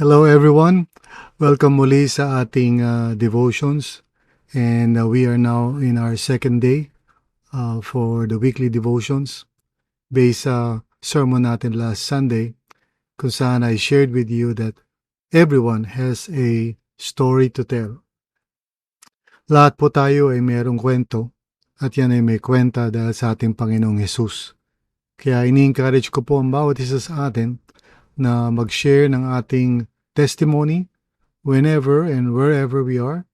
Hello everyone. Welcome muli sa ating devotions. And we are now in our second day for the weekly devotions based sa sermon natin last Sunday kung saan I shared with you that everyone has a story to tell. Lahat po tayo ay mayroong kwento at yan ay may kwenta dahil sa ating Panginoong Hesus. Kaya ini-encourage ko po ang bawat isa sa atin na mag-share ng ating testimony whenever and wherever we are.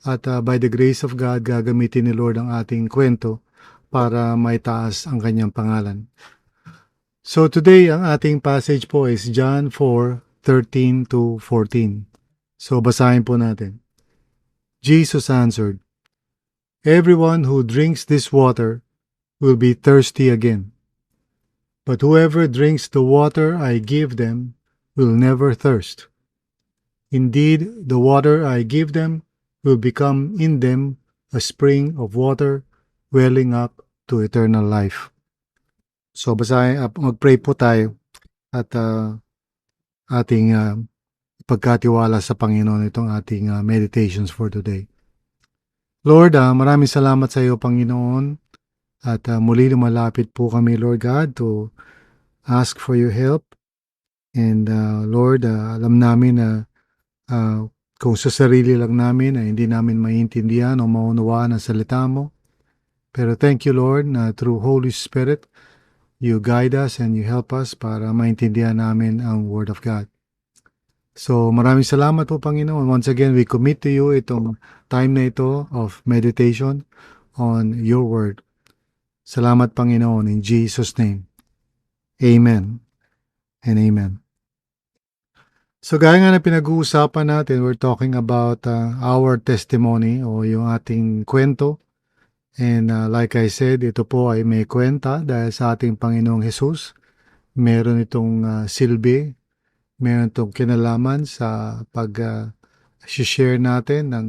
At by the grace of God, gagamitin ni Lord ang ating kwento para maitaas ang kanyang pangalan. So today, ang ating passage po is John 4:13 to 14. So basahin po natin. Jesus answered, "Everyone who drinks this water will be thirsty again. But whoever drinks the water I give them will never thirst. Indeed, the water I give them will become in them a spring of water welling up to eternal life." So mag-pray po tayo at ating pagkatiwala sa Panginoon itong ating meditations for today. Lord, maraming salamat sa iyo, Panginoon, at muli lumalapit po kami, Lord God, to ask for your help. And Lord, alam namin na kung sa sarili lang namin ay hindi namin maintindihan o maunawaan ang salita mo. Pero thank you, Lord, na through Holy Spirit, you guide us and you help us para maintindihan namin ang Word of God. So maraming salamat po, Panginoon. Once again, we commit to you itong time na ito of meditation on your Word. Salamat, Panginoon, in Jesus' name. Amen and amen. So gaya nga na pinag-uusapan natin, we're talking about our testimony o yung ating kwento. And like I said, ito po ay may kwenta dahil sa ating Panginoong Hesus. Meron itong silbi, meron itong kinalaman sa pag-share natin ng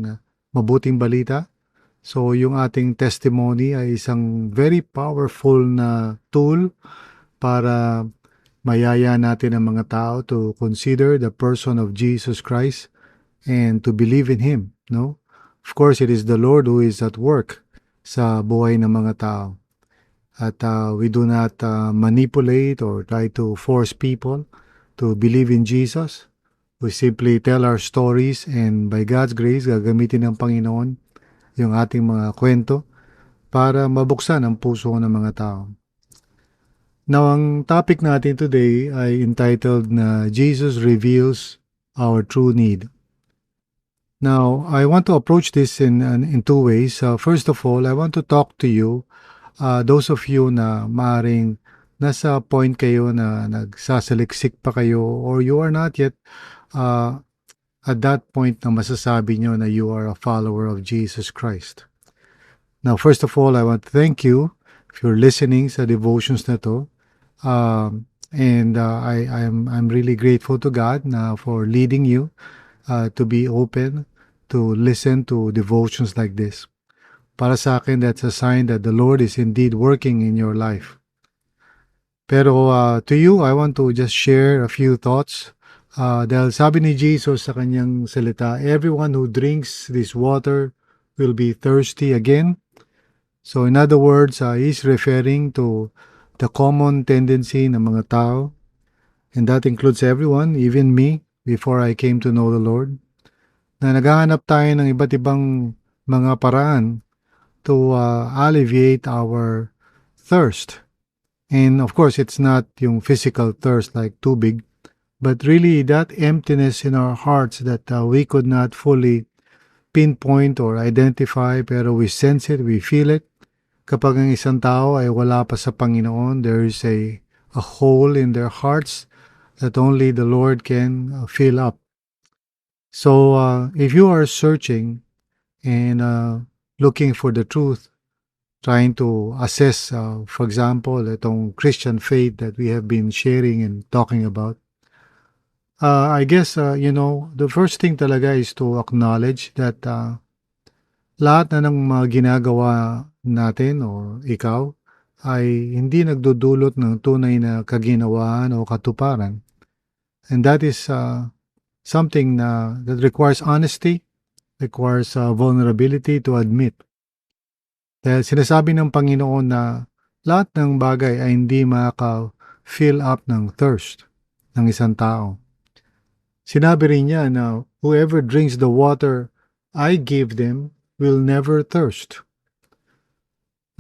mabuting balita. So yung ating testimony ay isang very powerful na tool para mayaya natin ang mga tao to consider the person of Jesus Christ and to believe in Him, no? Of course, it is the Lord who is at work sa buhay ng mga tao. At we do not manipulate or try to force people to believe in Jesus. We simply tell our stories and by God's grace, gagamitin ng Panginoon yung ating mga kwento para mabuksan ang puso ng mga tao. Now, ang topic natin today ay entitled na Jesus Reveals Our True Need. Now, I want to approach this in two ways. First of all, I want to talk to you, those of you na maaring nasa point kayo na nagsasaliksik pa kayo or you are not yet at that point na masasabi nyo na you are a follower of Jesus Christ. Now, first of all, I want to thank you if you're listening sa devotions na to. And I'm really grateful to God na for leading you to be open to listen to devotions like this. Para sa akin, that's a sign that the Lord is indeed working in your life. Pero to you, I want to just share a few thoughts. Dahil sabi ni Jesus sa kanyang salita, everyone who drinks this water will be thirsty again. So in other words, he's referring to the common tendency ng mga tao, and that includes everyone, even me, before I came to know the Lord, na naghahanap tayo ng iba't ibang mga paraan to alleviate our thirst. And of course, it's not yung physical thirst like tubig, but really that emptiness in our hearts that we could not fully pinpoint or identify, pero we sense it, we feel it. Kapag ang isang tao ay wala pa sa Panginoon, there is a hole in their hearts that only the Lord can fill up. So if you are searching and looking for the truth, trying to assess, for example, itong Christian faith that we have been sharing and talking about, I guess, the first thing talaga is to acknowledge that lahat na ng mga ginagawa natin o ikaw ay hindi nagdudulot ng tunay na kaginawaan o katuparan. And that is something that requires honesty, requires vulnerability to admit. Dahil sinasabi ng Panginoon na lahat ng bagay ay hindi makaka-fill up ng thirst ng isang tao. Sinabi rin niya na whoever drinks the water I give them will never thirst.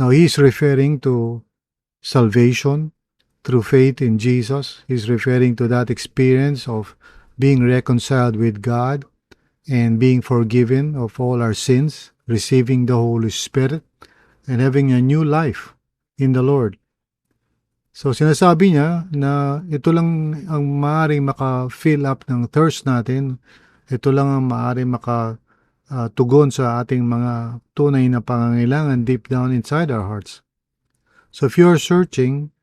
Now, he's referring to salvation through faith in Jesus. He's referring to that experience of being reconciled with God and being forgiven of all our sins, receiving the Holy Spirit, and having a new life in the Lord. So sinasabi niya na ito lang ang maaaring maka-fill up ng thirst natin. Ito lang ang maaaring tugon sa ating mga tunay na pangangailangan deep down inside our hearts. So if you are searching,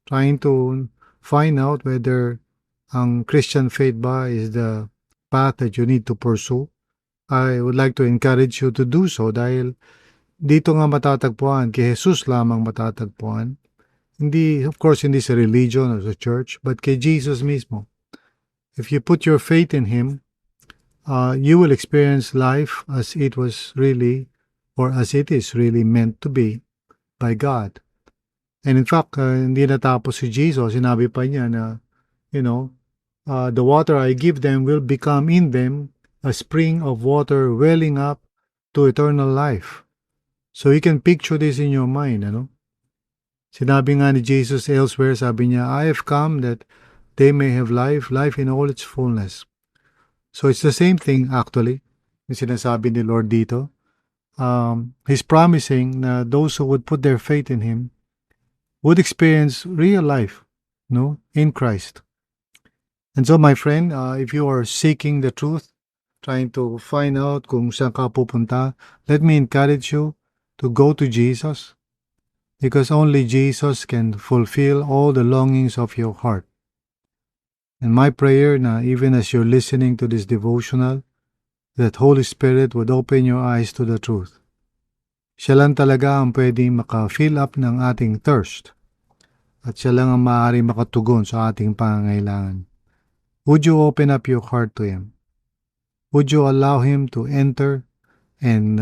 trying to find out whether ang Christian faith ba is the path that you need to pursue, I would like to encourage you to do so dahil dito nga matatagpuan, kay Jesus lamang matatagpuan. Hindi, of course, hindi sa religion or sa church, but kay Jesus mismo. If you put your faith in Him, you will experience life as it was really, or as it is really meant to be by God. And in fact, hindi natapos si Jesus. Sinabi pa niya na, the water I give them will become in them a spring of water welling up to eternal life. So you can picture this in your mind, Sinabi nga ni Jesus elsewhere, sabi niya, I have come that they may have life in all its fullness. So it's the same thing actually, yung sinasabi ni Lord dito. He's promising na those who would put their faith in Him would experience real life, in Christ. And so my friend, if you are seeking the truth, trying to find out kung saan ka pupunta, let me encourage you to go to Jesus. Because only Jesus can fulfill all the longings of your heart. And my prayer na even as you're listening to this devotional, that Holy Spirit would open your eyes to the truth. Siya lang talaga ang pwedeng maka-fill up ng ating thirst. At siya lang ang maaaring makatugon sa ating pangangailangan. Would you open up your heart to Him? Would you allow Him to enter and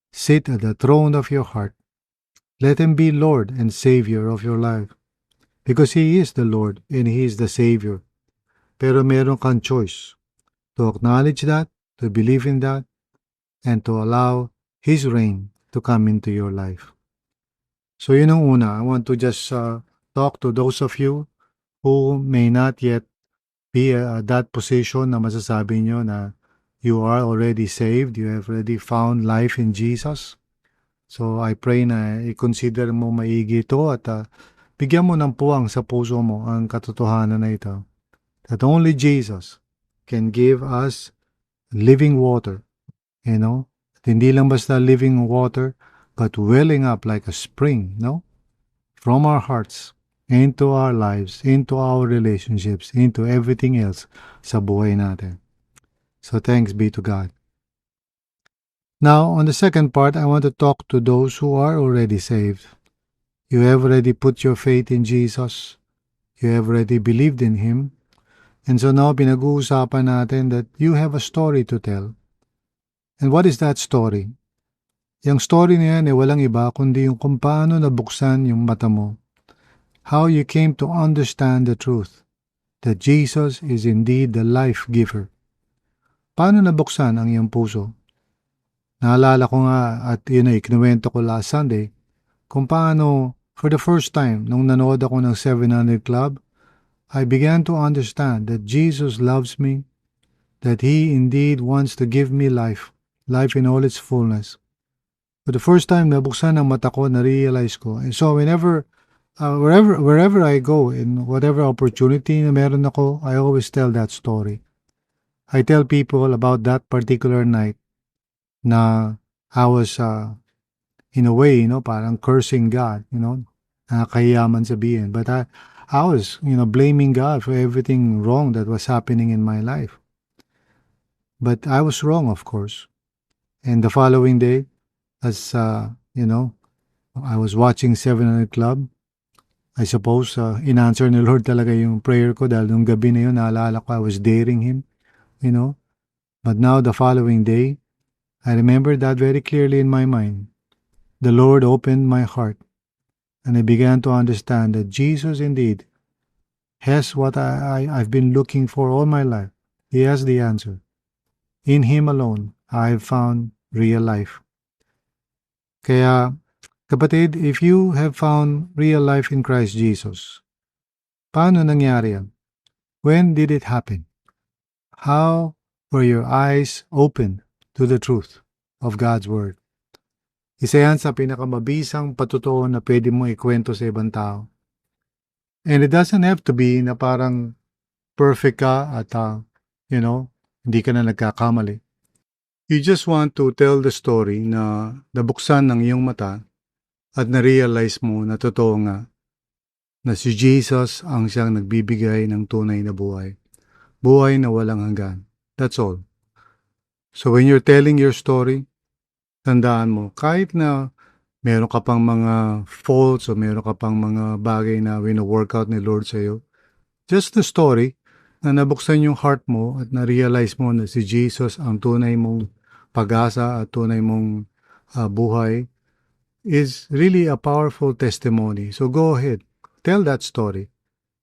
sit at the throne of your heart? Let Him be Lord and Savior of your life. Because He is the Lord and He is the Savior. Pero meron kang choice to acknowledge that, to believe in that, and to allow His reign to come into your life. So yun ang una. I want to just talk to those of you who may not yet be at that position na masasabi nyo na you are already saved, you have already found life in Jesus. So I pray na i-consider mo maigi ito at bigyan mo ng puwang sa puso mo ang katotohanan na ito. That only Jesus can give us living water. At hindi lang basta living water, but welling up like a spring, from our hearts into our lives, into our relationships, into everything else sa buhay natin. So thanks be to God. Now, on the second part, I want to talk to those who are already saved. You have already put your faith in Jesus. You have already believed in Him. And so now, pinag-uusapan natin that you have a story to tell. And what is that story? Yung story na yan walang iba kundi yung kung paano nabuksan yung mata mo. How you came to understand the truth that Jesus is indeed the life giver. Paano nabuksan ang iyong puso? Naalala ko nga at ikinuwento ko last Sunday kung paano for the first time nung nanood ako ng 700 Club, I began to understand that Jesus loves me, that He indeed wants to give me life in all its fullness. For the first time, nabuksan ang mata ko, na-realize ko. And so wherever I go, in whatever opportunity na meron ako, I always tell that story. I tell people about that particular night na I was, in a way, parang cursing God, nakakahiyaman sabihin. But I was, blaming God for everything wrong that was happening in my life. But I was wrong, of course. And the following day, as, I was watching 700 Club, I suppose in-answer ni Lord talaga yung prayer ko dahil nung gabi na yun, naalala ko I was daring Him, you know. But now the following day, I remember that very clearly in my mind. The Lord opened my heart and I began to understand that Jesus indeed has what I've been looking for all my life. He has the answer. In Him alone, I have found real life. Kaya, kapatid, if you have found real life in Christ Jesus, paano nangyari yan? When did it happen? How were your eyes open to the truth of God's Word? Isa yan sa pinakamabisang patutuo na pwede mo ikwento sa ibang tao. And it doesn't have to be na parang perfect ka at, hindi ka na nagkakamali. You just want to tell the story na nabuksan ng iyong mata at na-realize mo na totoo nga na si Jesus ang siyang nagbibigay ng tunay na buhay. Buhay na walang hanggan. That's all. So when you're telling your story, tandaan mo, kahit na meron ka pang mga faults o meron ka pang mga bagay na wino-workout ni Lord sa iyo, just the story na nabuksan yung heart mo at na-realize mo na si Jesus ang tunay mong pag-asa at tunay mong buhay is really a powerful testimony. So go ahead, tell that story.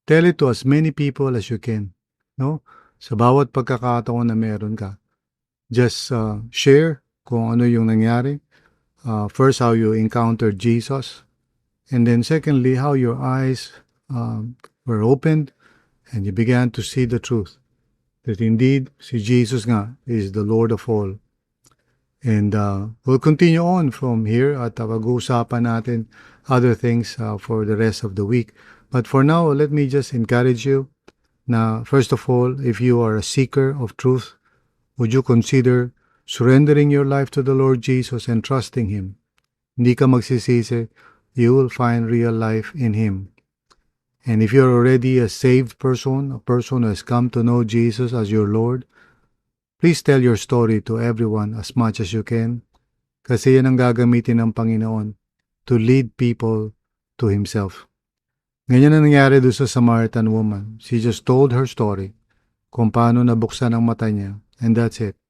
Tell it to as many people as you can. No? Sa bawat pagkakataon na meron ka. Just share kung ano yung nangyari. First, how you encountered Jesus. And then secondly, how your eyes were opened and you began to see the truth. That indeed, si Jesus nga is the Lord of all. And we'll continue on from here at pag-uusapan natin other things for the rest of the week. But for now, let me just encourage you na first of all, if you are a seeker of truth, would you consider surrendering your life to the Lord Jesus and trusting Him? Hindi ka magsisisi, you will find real life in Him. And if you're already a saved person, a person who has come to know Jesus as your Lord, please tell your story to everyone as much as you can kasi yan ang gagamitin ng Panginoon to lead people to Himself. Ganyan ang nangyari doon sa Samaritan woman. She just told her story kung paano nabuksan ang mata niya and that's it.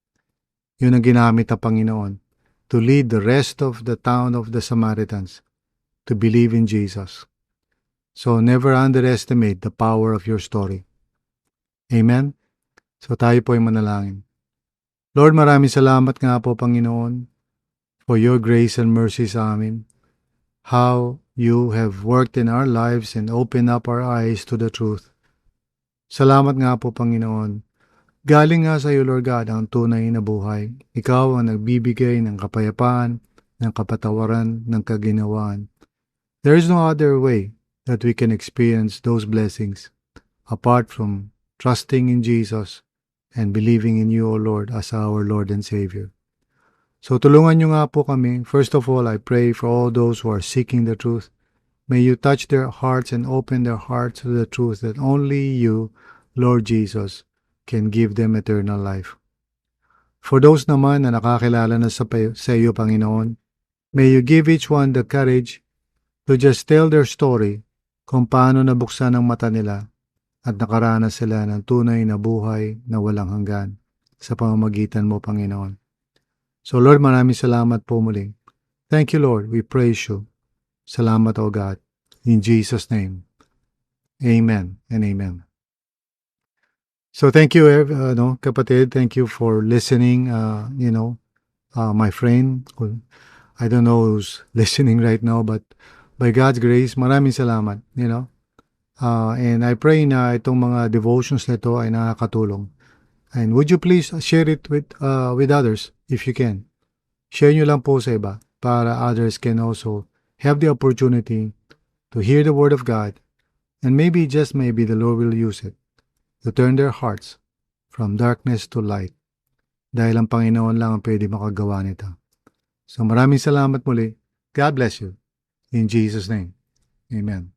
Yun ang ginamit ng Panginoon to lead the rest of the town of the Samaritans to believe in Jesus. So never underestimate the power of your story. Amen? So tayo po ay manalangin. Lord, maraming salamat nga po, Panginoon, for your grace and mercy sa amin. How you have worked in our lives and opened up our eyes to the truth. Salamat nga po, Panginoon. Galing nga sa iyo, Lord God, ang tunay na buhay. Ikaw ang nagbibigay ng kapayapaan, ng kapatawaran, ng kaginawaan. There is no other way that we can experience those blessings apart from trusting in Jesus and believing in you, O Lord, as our Lord and Savior. So tulungan niyo nga po kami. First of all, I pray for all those who are seeking the truth. May you touch their hearts and open their hearts to the truth that only you, Lord Jesus, can give them eternal life. For those naman na nakakilala na sa iyo, Panginoon, may you give each one the courage to just tell their story kung paano nabuksan ang mata nila at nakaranas sila ng tunay na buhay na walang hanggan sa pamamagitan mo, Panginoon. So Lord, maraming salamat po muli. Thank you, Lord. We praise you. Salamat, O God. In Jesus' name. Amen and amen. So thank you, kapatid. Thank you for listening, my friend. I don't know who's listening right now, but by God's grace, maraming salamat, and I pray na itong mga devotions na ito ay nakakatulong. And would you please share it with others if you can. Share nyo lang po sa iba para others can also have the opportunity to hear the Word of God and maybe, just maybe, the Lord will use it to turn their hearts from darkness to light. Dahil ang Panginoon lang ang pwede makagawa nito. So maraming salamat muli. God bless you. In Jesus' name. Amen.